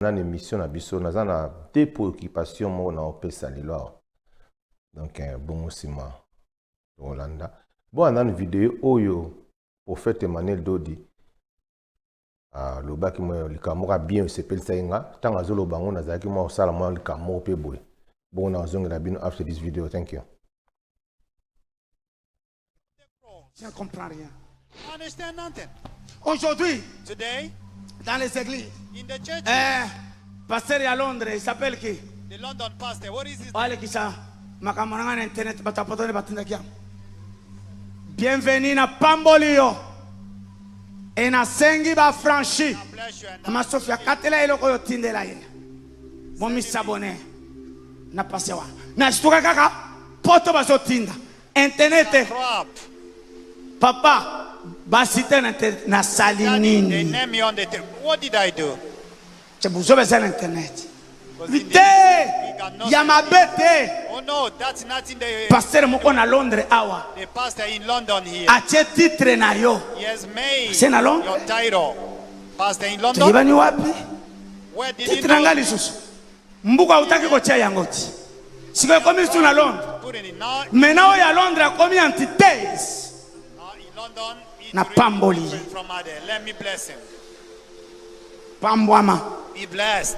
On a une émission à Bisso, on a des préoccupations, on a opé salilor. Donc, bon aussi, moi, Rolanda. Bon, on a une vidéo, Oyo, prophète Emmanuel Dodi. Le bac, le camera bien, c'est pas le saïnga. Tant que le bango, on a zaki, moi, au salon, le camera, pe boy. Bon, on a zong la bin after this video, thank you. Je ne comprends rien. I understand nothing. Aujourd'hui, Today, dans les églises, in the church, pasteur à Londres, il s'appelle qui? the London pastor, what is his name? Wale kisha makamana internet batapotone batinda kia. Bienvenue na Pambolio. Et na sengi ba franchi. God bless you. And Ama Sofia katela iloko yo tindela ye. Momi sabone. Na pasewa. Na shtuka kaka poto baso tinda. Internet. crap. Papa basite na Daddy, they salinini. named me on the what did I do? Chebuzo besa na internet. Because in Vite this, we cannot ya mabete. Oh no, that's not in the Pasteur moko na Londres awa. the pastor in London here. Ache titre na yo. He has made C'est na Londres? your title. Pastor in London? Tuyibani wapi? Where did you Titre know? ngali susu. Mbuka utaki kocha yangoti. Siko komi su na Londres. Put it in now. Menao ya Londres komi antithesis. In London, it's Na really Pamboli. different from there. Let me bless him. Pambwama. Be blessed.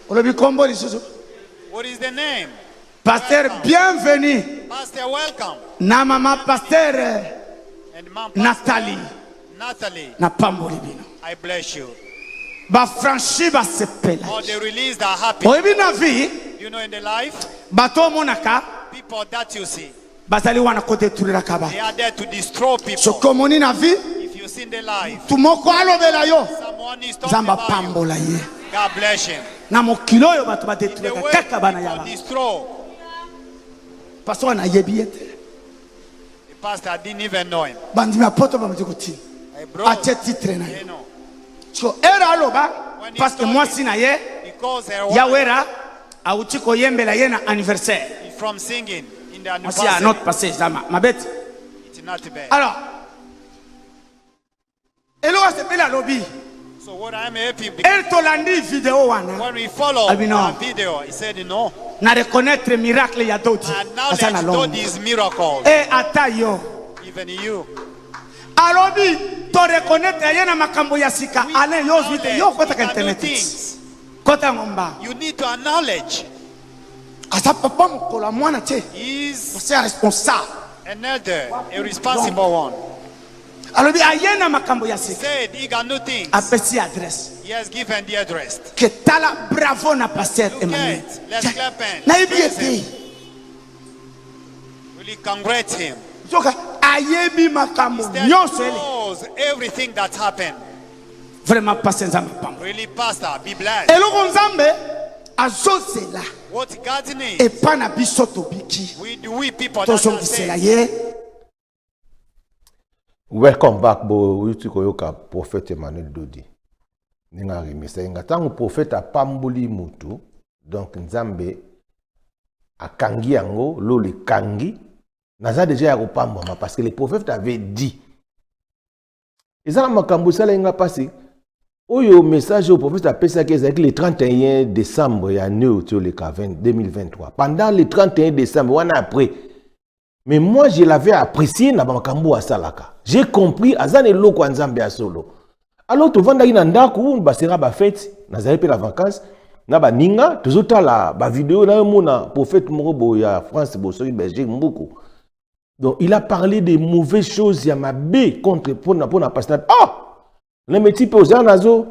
Olobi kombo li susu. What is the name? Pasteur Welcome. bienvenue. Pastor, welcome. Na mama pasteur And Mom Nathalie. Natalie, Na Pamboli bino. I bless you. Ba franchi ba sepela. All the released are happy. Oyebi na vie. You know, in the life, Bato monaka. people that you see, Bazali wana kote tulira kaba. they are there to destroy people. Sokomoni na vie. If you see in the life, Tumoko alobela yo. someone is talking Zamba about you. pambola ye. God bless him. Na mokilo yo bato The badetuleka way kaka bana people yaba. destroy, Pastor na yebi yete. the pastor didn't even know him. Bandimi apoto ba mtikuti. Hey, bro, Ache titre na you ye. know, So era aloba When parce que he's moi talking, si na ye because ya wera auti ko yembela ye na anniversaire. from singing in the Moi si a anniversary, notre passage zama. Mabeti. it's not bad. Alors Elo se pela lobi. So what I'm happy because El tolandi video wana. when we follow Albino. our video, he said, you know, Na reconnaître miracle ya doti. Asa na acknowledge all longo. these miracles, E ata yo. even you. Alobi to reconnaître ye na makambo ya sika. Ale yo vite yo kota ka We can do internet. things. Kota ngomba. You need to acknowledge Asa papa mkola mwana che. he's C'est responsable. an elder, a responsible one. Alobi ayena makambo ya sika. Said he can do things. Apesi adresse. He has given the address. Que tala bravo na pasteur Emmanuel. Okay, let's clap hands. Na yebi Praise him. ete. Really congratulate him. Soka ayebi makambo That nyonso ele. knows everything that happened. Vraiment pasteur nzambe pambo. Really, Pastor, be blessed. Eloko nzambe azozela What God needs, epa na biso tobiki. we people that are Tozongisela saved. ye. Welcome back, bo YouTube koyoka prophète Emmanuel Dodi. Ninga remisa inga tangu prophète apamboli mutu, donc nzambe akangi yango lo le kangi naza déjà ya kopambama parce que le prophète avait dit. Ezala makambo sala inga pasi oyo message au prophète a pesa que le 31 décembre ya neo to le 2023. Pendant le 31 décembre, on a après. Mais moi, je l'avais apprécié na makambo asalaka. J'ai compris azane loko nzambe ya solo. Alors tu vanda ina ndaku basera ba fête, nazali pe la vacances, na ba ninga, tozota la ba vidéo na mona prophète moko ya France boso Belgique mboko. Donc il a parlé des mauvaises choses ya mabe contre pona pasteur. Ah! Le métier pe oza nazo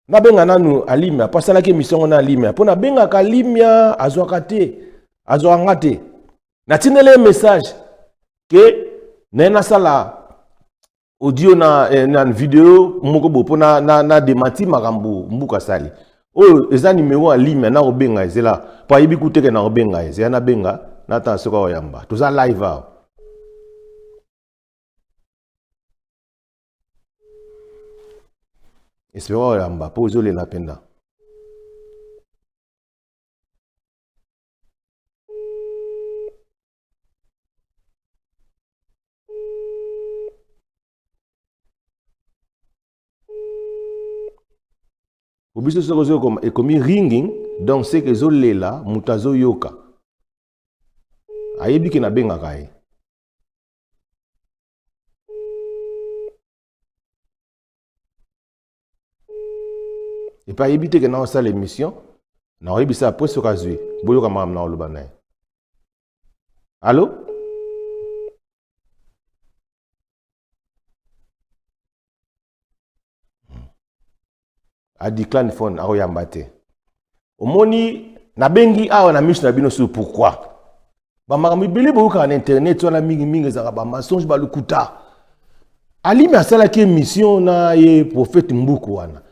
na benga nanu alimia, pasala ke mission na alimia. Pona benga ka alimia azwaka te, azwanga te. Na tinele message que nena sala audio na vidéo moko bopo na démenti makambo mbuka sali o eza numéro alimia na obenga ezela pa yibi kuteke na obenga ezela na benga na ta soko yamba toza live out. Espero yamba po zole la penda. Obiso soko comme ekomi ringing, donc c'est que zolela mutazo yoka. Ayebi ke na benga kai. Et pas éviter que dans ça l'émission, na oyebi ça après sur azui. Boyo kama na olubana. Allô? A decline phone a oyambate. Omoni na bengi awa na misu na bino sur pourquoi? Ba makambi bele boyo ka na internet wana mingi za ba mensonge ba lukuta. Ali me asala ki émission na ye prophète Mbuku wana.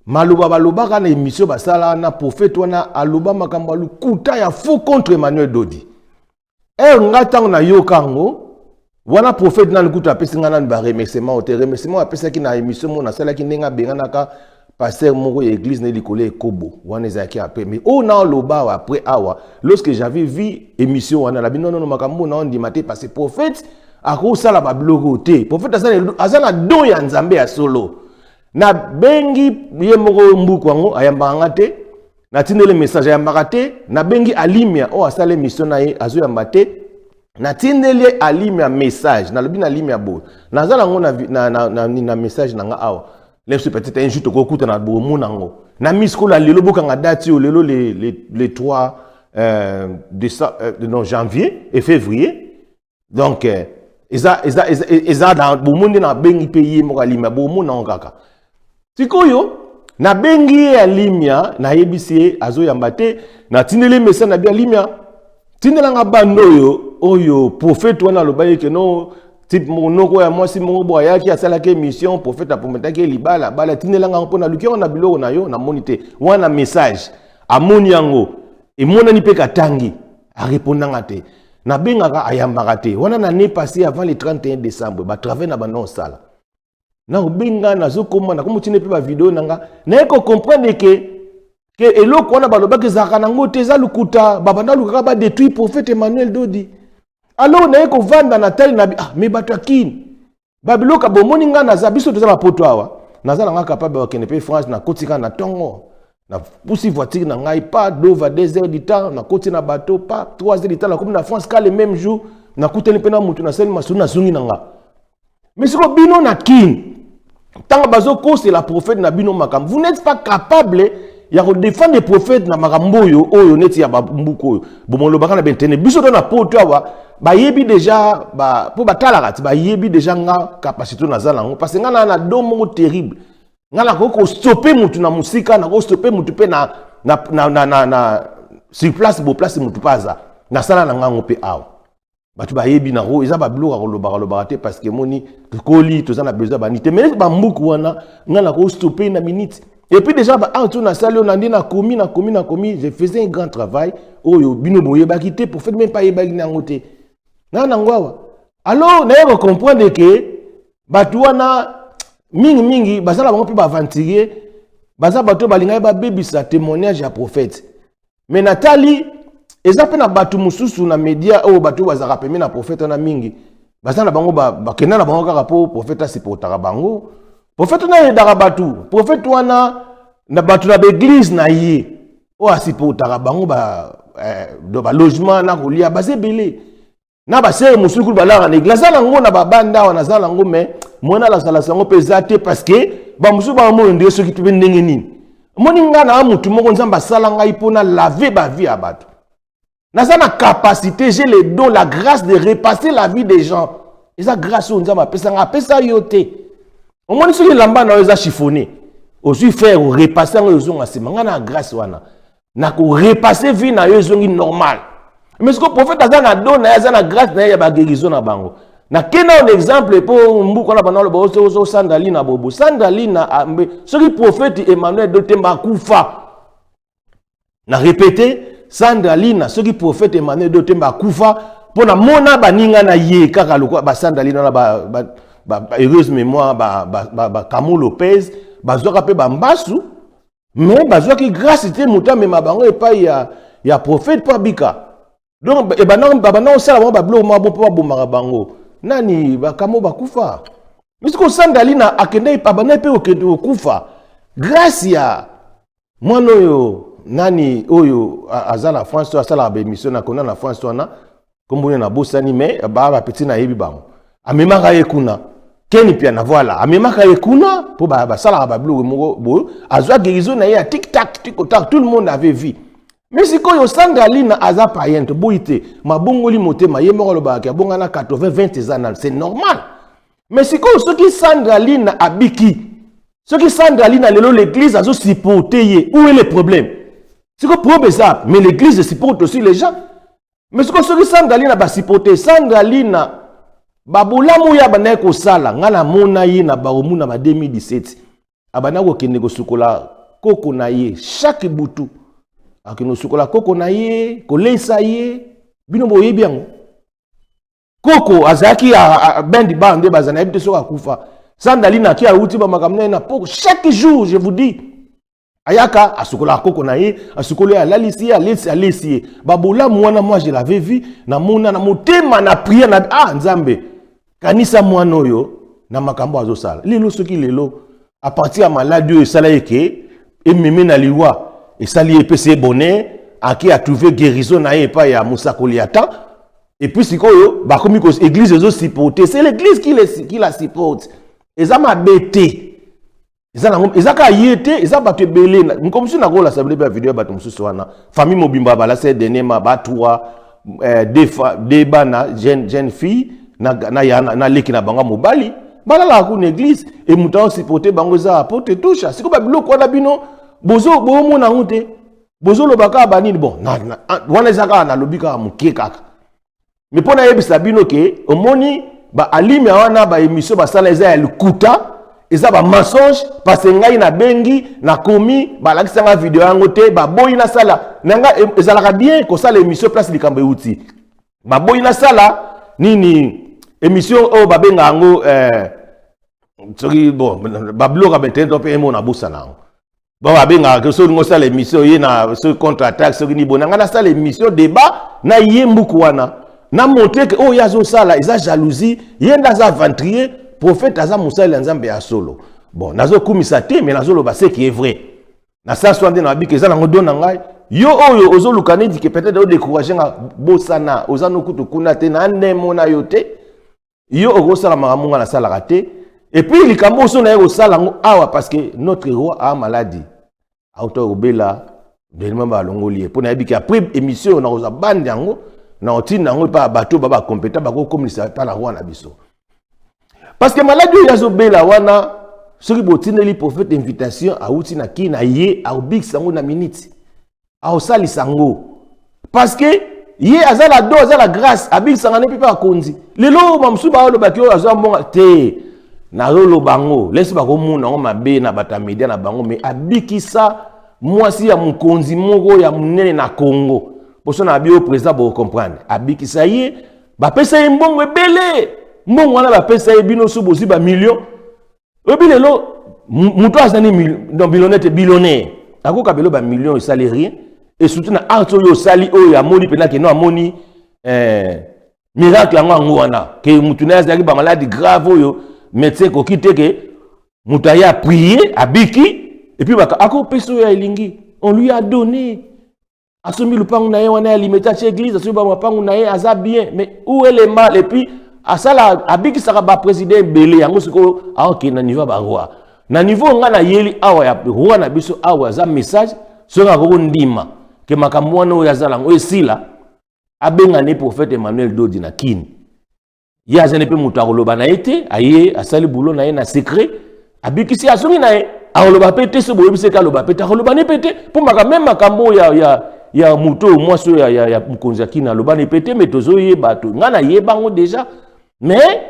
Maloba baloba ka na émission basala na prophète wana aloba makambo lukuta ya faux contre Emmanuel Dodi. Ngata na yokango wana prophète na lukuta apesi ngana ba remerciement o te remerciement apesa ki na émission mo na sala ki ndenga bengana ka pasteur moko ya église na likole Kobo wana ezaki après mais na loba après awa lorsque j'avais vu émission wana la binono makambo na on dimate parce que prophète ako sala ba blogo te prophète azana don ya nzambe ya solo na bengi ye moko Mbuku wango ayamba ngate na tindele message ayamba te na bengi Alimia o asala émission na ye azo yamba te na tindele Alimia message na lobi na Alimia bo na zala ngo na message na nga awa. Laisse peut-être un jour to kuta na bomo nango. Na miskola lelo bokanga date o lelo les 3 janvier et février. Donc eza dans bomo na bengi pays mo Alimia bomo na ngaka. Sikoyo na bengi Alimia na yebisi azo yambate na tinele message na bi Alimia. Tinela nga bando oyo prophète wana lobaye ke no type monoko ya mwasi mongo boya ki asala ke mission prophète apometa ke libala bala tinelanga mpona luki na biloko na yo na monite wana message amoni yango e mona ni pe katangi a répondanga te na bengaka ayambaka te wana na ne passé avant le 31 décembre ba travail na bana sala na obenga na zokoma na komutine pe ba vidéo nanga na eko comprendre que eloko wana baloba ke zaka nango te za lukuta babanda lukaka ba détruire prophète Emmanuel Dodi. Alors na yeko vanda na tali na me batakini babiloka bomoni nga na zabiso toza bapoto awa nazala nga capable wakene pe France na kotika na tongo na pusi voiture na ngai pas d'ova 2 heures du temps na koti na bateau pas 3 heures du temps na comme na France ka le même jour na kuteli pe na mutu na seli masuna zungi na nga mais siko bino na kin tanga bazo kose la prophète na bino makam vous n'êtes pas capable ya ko défendre les prophètes na makambo oyo neti ya Mbuku oyo bomolo baka na bentene biso to na poto awa ba yebi déjà ba po batala ba yebi déjà nga capacité na zala ngo parce que nga na domo terrible nga na ko stopper mutu na musika na ko stopper mutu pe na sur place bo place mutu paza na sala na nga ngo pe awa batu ba yebi na ro eza ba bloka ko loba te parce que moni koli to za na besoin ba nité mais ba Mbuku wana nga na ko stopper na minute. Et puis déjà, en na salle, on a dit na commis, je faisais un grand travail. Oh yo, bino boye bakité pour faire même pas yebagi na ngote. Na ngwawa. Alors, na yeko comprendre que batu wana mingi basala bango pe ba ventiller, basa bato balinga ba bebisa témoignage ya prophète. Mais Nathalie, eza pe na batu mususu na média o batu bazaka pe na prophète na mingi. Basala bango ba kena na bango kaka po prophète asipotaka bango. Prophète na yedaka batu, prophète wana na batu na l'église na ye o asipotaka bango do ba logement na kolia bazebele na ba sere musuku balaka na église na ngo na babanda wana zala ngo mais mona la sala sango pesate parce que ba musuku ba mo ndé soki tube ndenge nini moni nga na mutu moko nzamba sala ngai pona laver ba vie ya batu na ça na capacité j'ai le don la grâce de repasser la vie des gens et ça grâce au nzamba pesa yote. Au moins, si lamba na oza chiffonné, aussi faire repasser les gens à ces mangana grâce wana, na ko repasser vie na yo zongi normal. Mais ce que prophète azana don na azana grâce na ya ba guérison na bango. Na kena un exemple pour Mbuku na banalo ba so sandali na bobo. Sandali na ambe. Ce qui prophète Emmanuel de Temba kufa. Na répéter sandali na ce qui prophète Emmanuel de Temba kufa pour na mona baninga na ye kaka lokwa ba sandali na ba heureuse mémoire Camo Lopez bazoka pe bambasu mais bazoka grâce était muta mais mabango et pas ya prophète pas bika donc e banana sala ba blo ma bo pa bomaka bango nani ba Camo bakufa mais ko sandali na akende pa bana pe okende okufa grâce ya mwana oyo nani oyo aza na France to asala ba émission na kona na France to na kombone na bosani mais ba petit na yebi bango amemaka ye kuna keni pia na voilà amemaka ye kuna po ba sala ba blog moko bo azwa guérison na ye à tic tac tout le monde avait vu. Mais si koyo Sandraline aza payente boite mabongoli motema ye moko loba ka bonga na 80-20 ans c'est normal. Mais si koyo soki Sandraline abiki soki Sandraline lelo l'église azo supporter ye où est le problème? C'est que problème ça mais l'église supporte aussi les gens. Mais si koyo soki Sandraline ba supporter Sandraline babulamu ya bana ko sala ngana mona ye na baromuna ba 2017 abana ko kende ko sukola koko na ye chaque butu akino sukola koko na ye kolesa ye bino boye biango koko azaki a bendi bande bazana ebite soka kufa Sandraline ki a uti ba makamna na poko chaque jour je vous dis ayaka asukola koko na ye asukola lalisi alesi babula mwana moi je l'avais vu na mona na motema na prière na nzambe kanisa mwana oyo na makambo azosala lelo soki lelo à partir ya maladi esala yeke ememe na liwa esali epese bonheur aki a trouvé guérison na ye pa ya musakoli ata et puis sikoyo bakomi ko église ezo supporter c'est l'église qui la supporte ezama bete ezaka yete ezaba te belé comme si na ko la sabele ba vidéo ba mususu wana famille mobimba bala c'est denema batwa débat na jeune fille na leki na banga mobali bala la ku église et muta supporter bango za apporter touche siko ba biloko na bino bozo bomo na honte bozo lobaka banini bon wana ezaka na lobika muke kaka mais pona yebisa bino ke omoni ba alimi wana ba émission ba sala eza ya lukuta eza ba mensonge parce ngai na bengi na komi ba lakisa nga vidéo yango te ba boyi na sala nanga ezalaka bien ko sala émission place likambo euti ba boyi na sala nini émission o ba benga ngo soki bon ba bloga betendo pe mo na busa na bon abenga que so ngo sala émission ye na so contre attaque so ni bonanga na sala émission débat na ye mbuku wana na montrer que oh yazo sala eza jalousie ye ndaza ventrier prophète aza musala nzambe ya solo bon nazo kumisa te mais nazo loba c'est qui est vrai na sa swande na bike eza na ngodona ngai yo oyo ozo lukane di que peut-être o décourager nga bosana ozano kutu kuna te na ndemo na yote yo ogo sala maramunga na sala raté. Et puis, les Cambos sont là parce que notre roi a maladie. Auto obela, de même à l'ongolier. Pour n'aller qu'après émission, on a bandé en na otina ngo pas bateau baba compétent bako comme ça pas la roi na biso. Parce que maladie ya zobela wana soki botina li prophète invitation a utina ki na ye a obik sango na minute. A osali sango. Parce que ye azala do azala grâce abik sanga ne pas konzi. Lelo mamsu ba lo bakio azambonga te. Na rolo bango laisse ba komuna ngo mabe na batamedia na bango mais abikisa mwasi ya mukonzi moko ya munene na Congo poso na bio président bo comprendre abikisa ye ba pesa ye mbongo ebele mbongo wana ba pesa ye bino so bozi ba million obilelo muto azani dans billionnaire akoka belo ba million esali rien et surtout na art yo sali o ya moni pena ke no amoni miracle ngo wana ke mutu na azali ba maladie grave yo médecin ko kiteke mutaya prier abiki et puis baka ako peso ya elingi on lui a donné asomi lupangu na ye wana alimeta chez église asomi ba mapangu na ye aza bien mais où est le mal et puis asala abiki saka ba président belé yango siko aoke na niveau ba roi na niveau nga na yeli awa ya roi na biso awa za message soka ko ndima ke makambo wana oyo azala ngo esila abenga ne prophète Emmanuel Dodi na kini ya zene pe mutakoloba na ete aye asali boulot na ye na secret abikisi asongi na ye akoloba pete so boyebise ka loba pete akoloba ne pete po maka même makambo ya muto mwaso ya mukonzi akina loba ne pete mais tozo ye bato ngana ye bango déjà mais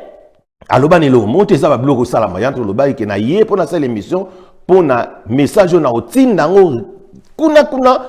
aloba ne lo monte ça ba bloko salama yanto loba ke na ye pona sala émission pona message na otinda ngo kuna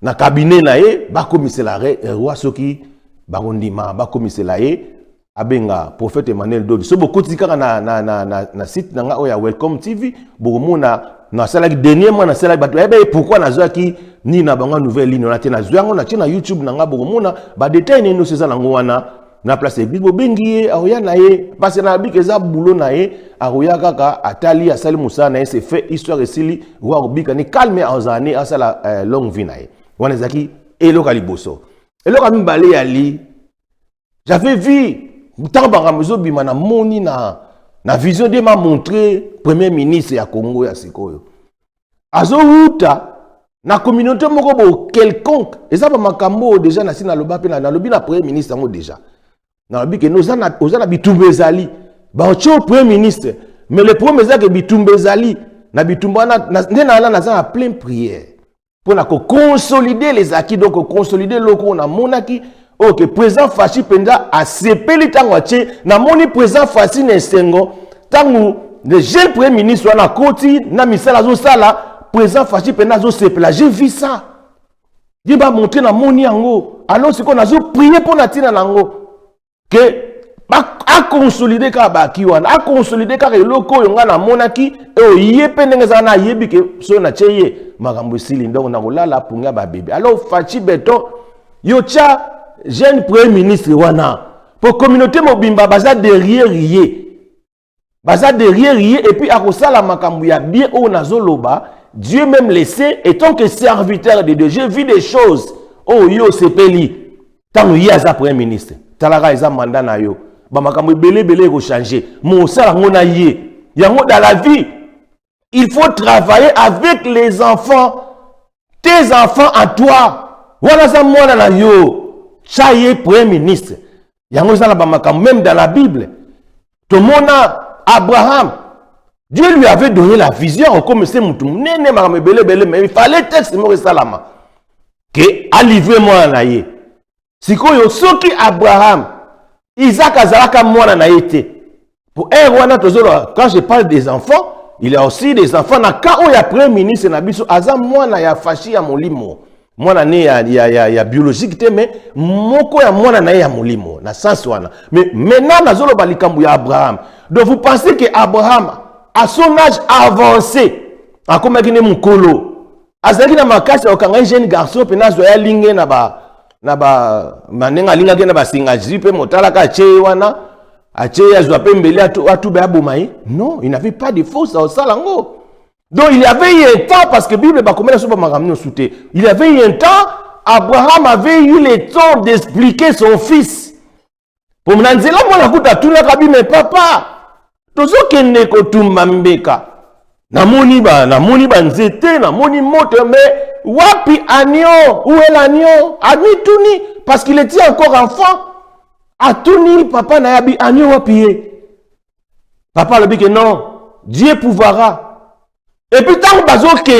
na cabinet na ye ba komisela roi soki bakondima ba komisela ye abenga prophète Emmanuel Dodi so beaucoup tikaka na site nanga oya Welcome TV bokomona na sala ki dernièrement na sala bato ebe pourquoi na zwaki ni na banga nouvelle ligne na te na zwango na tina YouTube nanga bokomona ba détail neno seza nango wana na place église bobengi ye aoya na ye parce que na bi ke za boulot na ye aoya kaka atali asali musa na ye c'est fait histoire esili wa bika ni calme azani asala longue vie na ye wana zaki eloka liboso eloka mibale ya li j'avais vu tant bangamezo bima na moni na vision de m'a montré premier ministre ya Congo ya sikoyo azo uta na communauté moko bo quelconque eza ba makambo déjà na sina loba pe na lobi na premier ministre ngo déjà na lobi ke ozana bitumba ezali ba ocho premier ministre mais le premier eza ke bitumba ezali na bitumba na za plein prière pour na ko consolider les acquis donc consolider loko na monaki OK président Fachi penda a sepeli tango ache na moni président Fachi na sengo tango le jeune premier ministre na koti na misala zo sala président Fachi penda zo sepela j'ai vu ça Dieu m'a montré na moni yango alors c'est qu'on a zo prier pour na tina nango que a consolider ka ba kiwana a consolider ka loko yonga na monaki e o yepe ndenge na yebi ke so na cheye makambo sili ndongo na kolala punga ba bébé alors Fachi beton yo cha jeune premier ministre wana pour communauté mobimba baza derrière yé et puis à cause la makambu ya bien au nazoloba Dieu même laissé et tant que serviteur de Dieu j'ai vu des choses oh yo sepeli tant y a za premier ministre talaka eza mandat na yo ba makambu belé ko changer mo sala ngona yé yango dans la vie il faut travailler avec les enfants tes enfants à toi voilà ça mwana na yo Chaye premier ministre. Yango zala ba makambo même dans la Bible. Tout le monde Abraham. Dieu lui avait donné la vision comme c'est moutou. Nene makambo belé mais il fallait texte mo salama. Que a livré moi na ye. Sikoyo soki Abraham Isaac azalaka mwana na yete. Pour wana tozolo quand je parle des enfants, il y a aussi des enfants na ka o ya premier ministre na biso aza mwana ya fashi ya molimo. Mwana ne ya biologique te mais moko ya mwana na ya molimo na sens wana mais maintenant nazolo balikambu ya Abraham donc vous pensez que Abraham à son âge avancé akoma kine mukolo azaki na makasi okanga jeune garçon pe nazo ya linge na ba manenga linga ke na ba singa jipe motala ka che wana ache ya zwa pe mbele atu ba bomai non il n'avait pas de force au salango. Donc il y avait eu un temps, parce que la Bible il y avait eu un temps, Abraham avait eu le temps d'expliquer son fils. Pour me dire, mais papa, tozo kende kotumba mbeka. Namoni ba nzete, namoni moto, mais wapi agneau, où est l'agneau? Ami tuni, parce qu'il était encore enfant. A tuni, papa na yabi agneau wapi. Papa le dit que non, Dieu pouvoira. Et puis tant que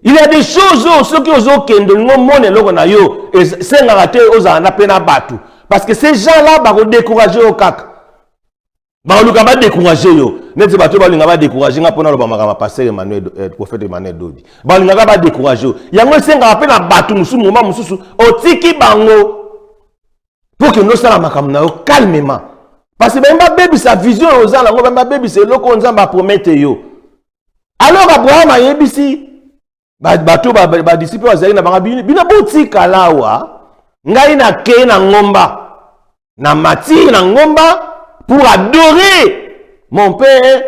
il y a des choses ceux qui ont kende ngomone loko na yo et c'est ngate ozana pena batu parce que ces gens là ba ko décourager au kaka ba luka ba décourager yo neti batu ba linga ba décourager nga pona lo ba makama pasteur Emmanuel prophète Emmanuel Dodi ba linga ba décourager yango senga pena batu mususu moma mususu otiki bango pour que nous sala makam na yo calmement parce que ba baby sa vision ozala ngo ba baby c'est loko nzamba promettre yo. Alors Abraham a yebisi bato ba disciple azali na banga bina botika lawa ngai na ke na ngomba na mati na ngomba pour adorer mon père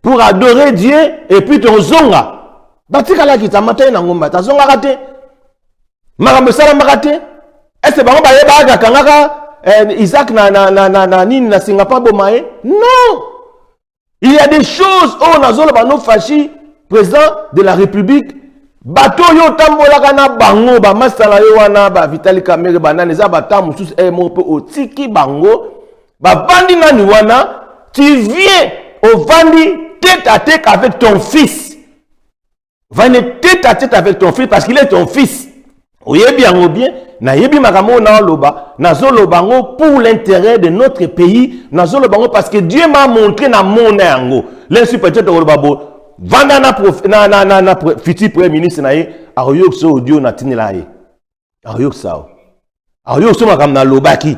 pour adorer Dieu et puis ton zonga batika la kita mata na ngomba ta zonga kate makambo sala makate est-ce bango ba yeba kangaka Isaac na nini na Singapore bomae non. Il y a des choses où nazolo bano fachi président de la République bato yo tambola kana bango ba masala yo wana ba Vitali Kamere banane za batamu sus mo pe otiki bango ba bandi nani wana tu viens au vandi tête à tête avec ton fils. Vandi tête à tête avec ton fils parce qu'il est ton fils. Oyebi yango bien na yebi makamo na loba nazolo bango pour l'intérêt de notre pays nazolo bango parce que Dieu m'a montré na monde yango l'insuperteur de babo vanda na futur premier ministre na ye ayoyo so audio na tinela ye ayoyo so makam na lobaki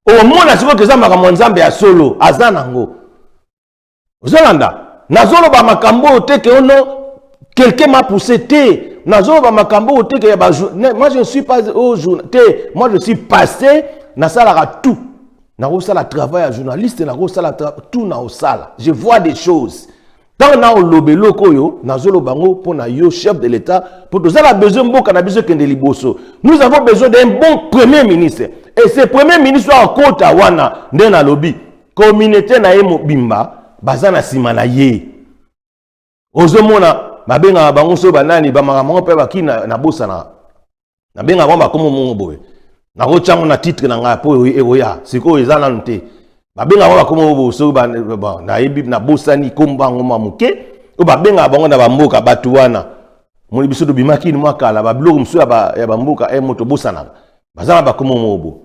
o mona siko keza makamo nzambe ya solo azana ngo ozolanda nazolo ba makambo te ke ono quelqu'un m'a poussé te. Moi je ne suis pas au jour. Moi je suis passé, na salara tout. nakosala travail ya journaliste, nakosala tout naosala. Je vois des choses. Tant na olobelo koyo, nazolo bango pour na yo chef de l'État, pour tout ça la besoin mboka na biso kende liboso. Nous avons besoin d'un bon premier ministre. Et ce premier ministre a kota wana nde na lobby. Communauté na ye mobimba, bazana sima na ye. Ozomona babenga bango so banani ba makambo pe bakina na bosa na benga ba komo mongo boye. Na ko chango na titre na nga po eroya, siko ezana nte. Babenga ba komo boso ba na yebi na bosani komba ngoma muke o babenga bango na bamboka batu wana muli biso do bimaki ni mwakala ba blog mso ya bamboka e moto bosana bazana ba komo mobo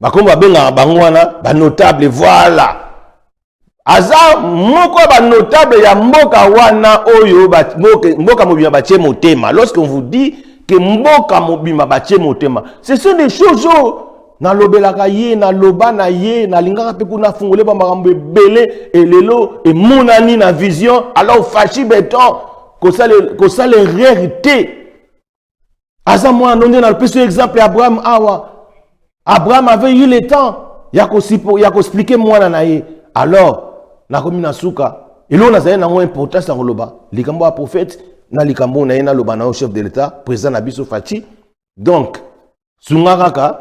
bakombo babenga bango wana ba notable voilà aza moko ba notable ya mboka wana oyo mboka mobima batie motema. Lorsqu'on vous dit que mboka mobima batie motema, ce sont des choses na lobelaka ye na loba na ye na lingaka pe kuna fungole ba makambo ebele elelo e monani na vision alors fachi beton ko sale réalité asa moi non na le petit exemple Abraham awa Abraham avait eu le temps ya ko expliquer moi na ye alors na komi na suka elo na zaye na ngo importance ya loba likambo ya prophète na likambo na ye na loba na chef de l'État président na biso fachi donc sungaka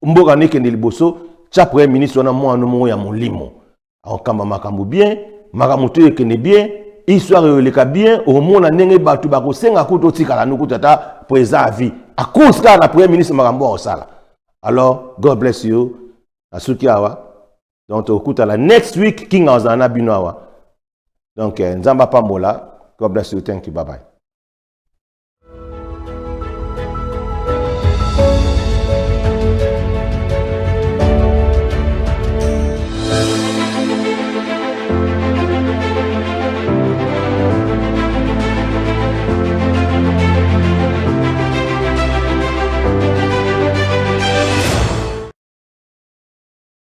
mboka nekende liboso cha premier ministre wana mwana mo ya molimo akamba makambo bien makambo to ekende bien histoire yoleka bien omona ndenge batu bakosenga kuto tikala nuku tata président à vie à cause ka na premier ministre makambo osala. Alors God bless you asuki awa donc okuta la next week king azana bino awa donc nzamba pambola. God bless you, thank you, bye bye.